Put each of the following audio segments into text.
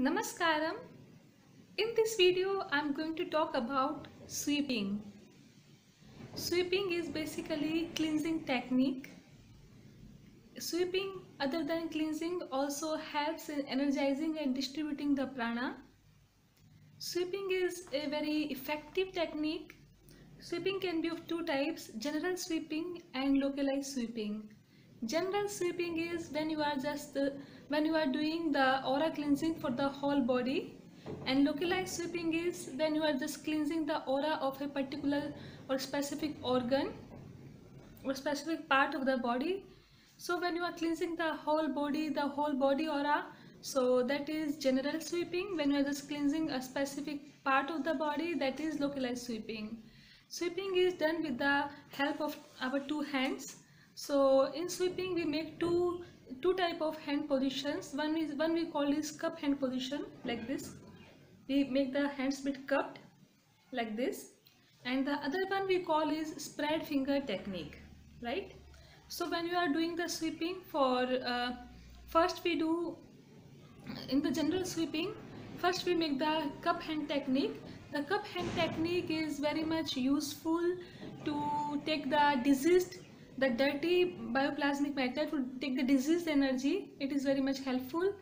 Namaskaram. In this video, I'm going to talk about sweeping. Sweeping is basically cleansing technique. Sweeping, other than cleansing, also helps in energizing and distributing the prana. Sweeping is a very effective technique. Sweeping can be of two types: general sweeping and localized sweeping. General sweeping is when you are doing the aura cleansing for the whole body, and localized sweeping is when you are just cleansing the aura of a particular or specific organ or specific part of the body. So when you are cleansing the whole body aura, so that is general sweeping. When you are just cleansing a specific part of the body, that is localized sweeping. Sweeping is done with the help of our two hands. So in sweeping we make two type of hand positions. One we call is cup hand position, like this. We make the hands bit cupped like this, and the other one we call is spread finger technique, right? So when you are doing the sweeping for first we do in the general sweeping, first we make the cup hand technique. The cup hand technique is very much useful to take the diseased, the dirty bioplasmic matter, to take the diseased energy. It is very much helpful.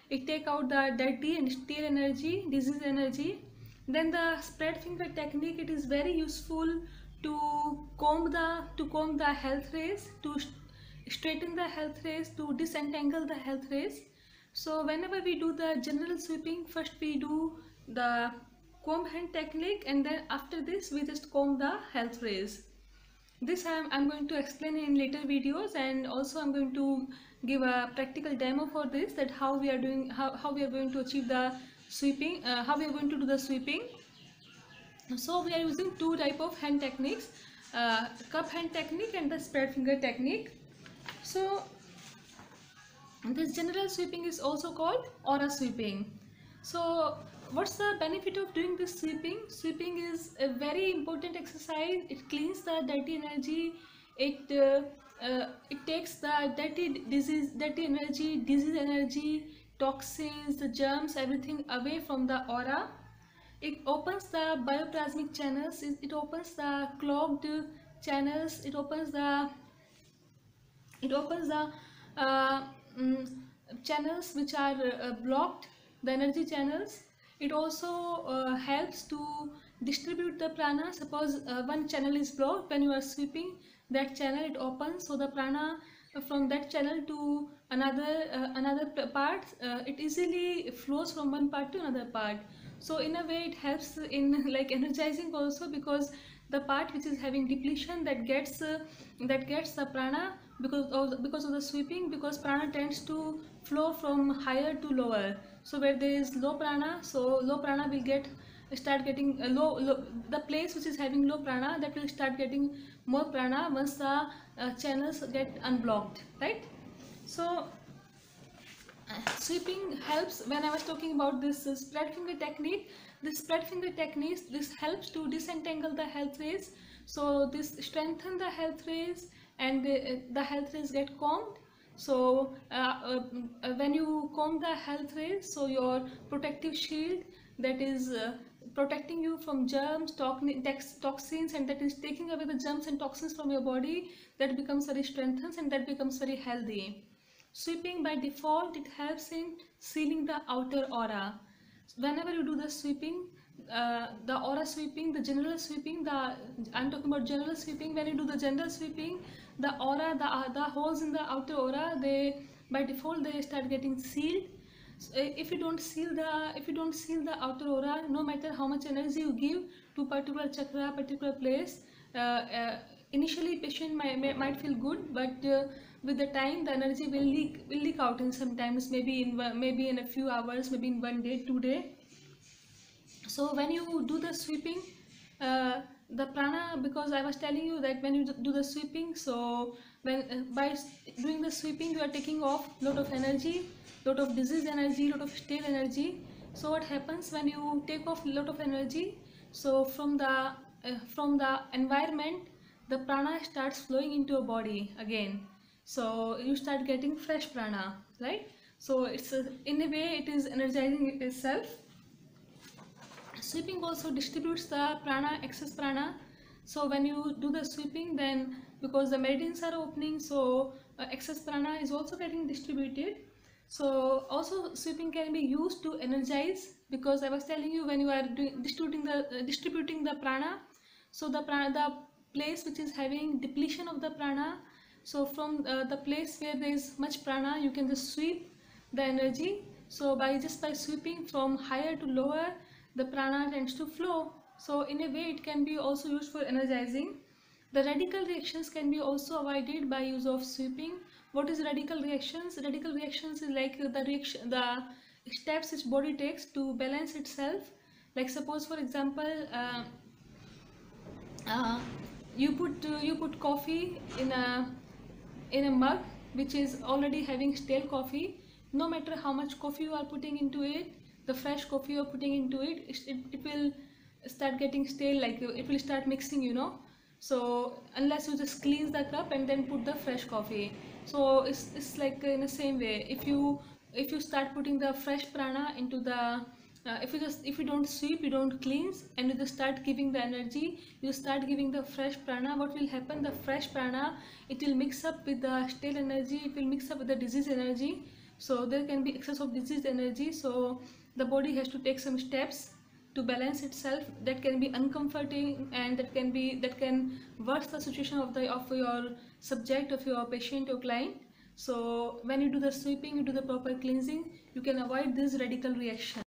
It take out the dirty and stale energy, disease energy. Then the spread finger technique, it is very useful to comb the health rays, to straighten the health rays, to disentangle the health rays. So whenever we do the general sweeping, first we do the comb hand technique, and then after this we just comb the health rays. This I'm going to explain in later videos, and also I'm going to give a practical demo for this, that how we are doing, how we are going to achieve the sweeping, how we are going to do the sweeping. So we are using two type of hand techniques, cup hand technique and the spread finger technique. So this general sweeping is also called aura sweeping. So what's the benefit of doing this sweeping? Sweeping is a very important exercise. It cleans the dirty energy. It takes the dirty energy, disease energy, toxins, the germs, everything away from the aura. It opens the bioplasmic channels. It opens the clogged channels. It opens the uh, mm, channels which are blocked, the energy channels. It also helps to distribute the prana. Suppose one channel is blocked, when you are sweeping, that channel it opens, so the prana from that channel to another part, it easily flows from one part to another part. So in a way it helps in like energizing also, because the part which is having depletion, that gets the prana because of the sweeping, because prana tends to flow from higher to lower. So where there is low prana, so low prana will start getting low, the place which is having low prana, that will start getting more prana once the channels get unblocked, right? So sweeping helps. When I was talking about this spread finger technique, this spread finger technique, this helps to disentangle the health rays. So this strengthen the health rays, and the health rays get combed. So when you comb the health rays, so your protective shield, that is protecting you from germs, toxins, and that is taking away the germs and toxins from your body, that becomes very strengthened and that becomes very healthy. Sweeping by default, it helps in sealing the outer aura. Whenever you do the sweeping, the aura sweeping, the general sweeping, I'm talking about general sweeping. When you do the general sweeping, the aura, the holes in the outer aura, they by default they start getting sealed. So if you don't seal the outer aura, no matter how much energy you give to particular chakra, particular place, initially patient might feel good, but with the time the energy will leak out, in sometimes maybe in a few hours, maybe in 1 day, 2 day. So when you do the sweeping, the prana, because I was telling you that when you do the sweeping, so when by doing the sweeping you are taking off lot of energy, lot of disease energy, lot of stale energy. So what happens when you take off lot of energy, so from the environment, the prana starts flowing into your body again. So you start getting fresh prana, right? So it's in a way it is energizing it itself. Sweeping also distributes the prana, excess prana. So when you do the sweeping, then because the meridians are opening, so excess prana is also getting distributed. So also sweeping can be used to energize, because I was telling you, when you are distributing the prana, so the place which is having depletion of the prana, so from the place where there is much prana, you can just sweep the energy. So by sweeping from higher to lower, the prana tends to flow. So in a way it can be also used for energizing. The radical reactions can be also avoided by use of sweeping. What is radical reactions? Radical reactions is like the steps which body takes to balance itself. Like suppose for example, uh, you put coffee in a mug which is already having stale coffee. No matter how much coffee you are putting into it, the fresh coffee you are putting into it, it will start getting stale, like it will start mixing, you know. So unless you just cleanse the cup and then put the fresh coffee. So it's like in the same way, if you start putting the fresh prana into the if you don't sweep, you don't cleanse, and you just start giving the energy, you start giving the fresh prana, what will happen? The fresh prana, it will mix up with the stale energy, it will mix up with the disease energy. So there can be excess of disease energy. So the body has to take some steps to balance itself. That can be uncomforting, and that can worse the situation of your subject, of your patient or client. So when you do the sweeping, you do the proper cleansing, you can avoid this radical reaction.